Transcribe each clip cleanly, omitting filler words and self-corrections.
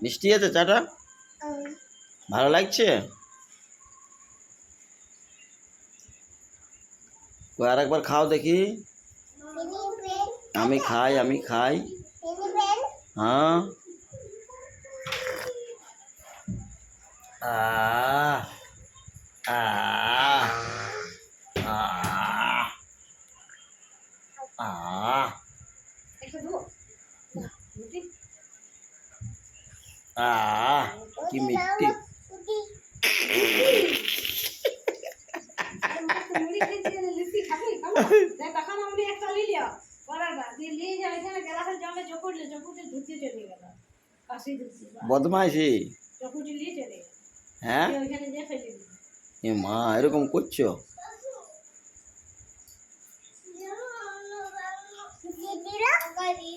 মিষ্টি আছে চাটা? ভালো লাগছে? আর একবার খাও দেখি। আমি খাই হ্যাঁ। আহ আহ আহ আহ আহ কি মিষ্টি। বদমাইশি। হ্যাঁ এ মা এরকম করছো?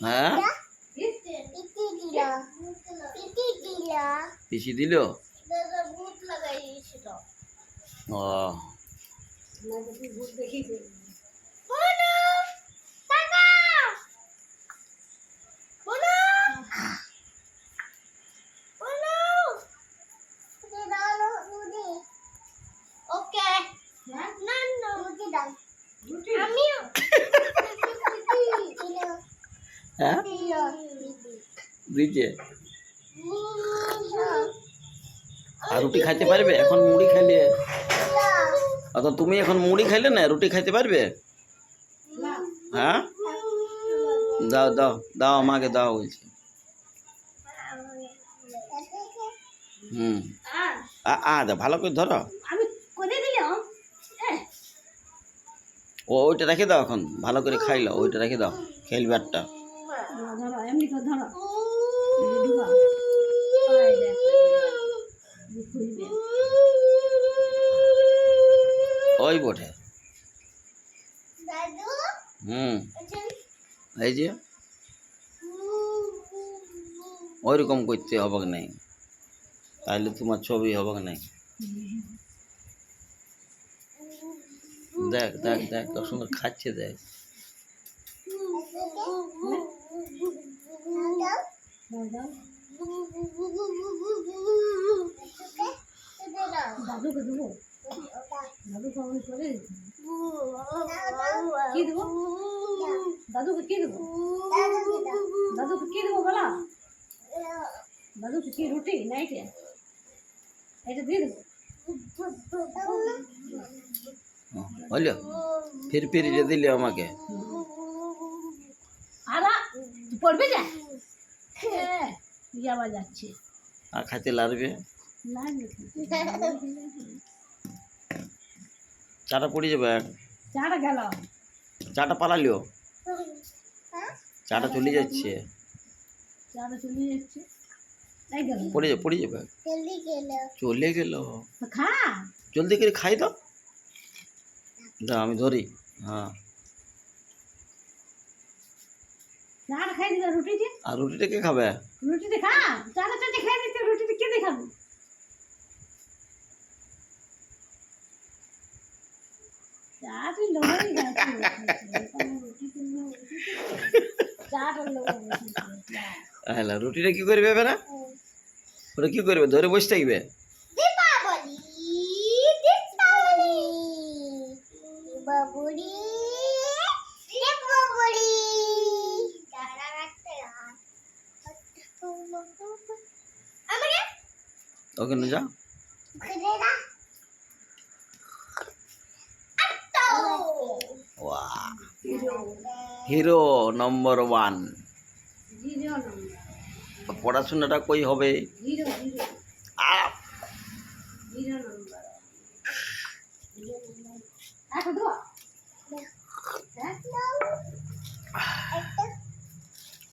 হ্যাঁ পিসি দিল। ও হ্যাঁ দিচ্ছে। আর রুটি খাইতে পারবে? এখন মুড়ি খাইলে অত তুমি এখন মুড়ি খাইলে না রুটি খাইতে পারবে? হ্যাঁ দাও দাও দাও আমাকে দাও বলছি। হুম ভালো করে ধরো। ওইটা রেখে দাও, এখন ভালো করে খাইলো ওইটা রেখে দাও, খেলবে একটা। ওই বটে। এই যে ওইরকম করতে হবে নাই, তাহলে তোমার ছবি হবে নাই। দেখ দেখ দেখ কত সুন্দর খাচ্ছে, দেখ। দাদুকে দেবো, দাদুকে আমি করে কি দেবো, দাদুকে কি দেবো, দাদুকে কি দেবো বলা, দাদুকে কি রুটি নাইটে এটা দিয়ে দেবো। হলো ফির ফির যে দিলে আমাকে। আরা পড়বে যা যাওয়া যাচ্ছে আর খাইতে লাগবে। চাটা পড়ে যাবে। চাটা গেল, চাটা পালালিও, চাটা চলে যাচ্ছে, চাটা চলে যাচ্ছে, পড়ে যাবে, চলে গেল। খা জলদি করে খাই দাও, দাও আমি ধরি। হ্যাঁ চাটা খাই দিবে, রুটিতে আর রুটিটা কে খাবে? রুটিতে খা, চাটা চাটি খাই দিতে, রুটিতে কে দেখাবো? চাটা লোভই যাচ্ছে, চাটা লোভ। হ্যাঁ রুটিটা কি করবে এবার? ওটা কি করবে? ধরে বসে থাকবে? ওখানে যা। হিরো নম্বর 1। পড়াশোনাটা কই হবে? হিরো নম্বর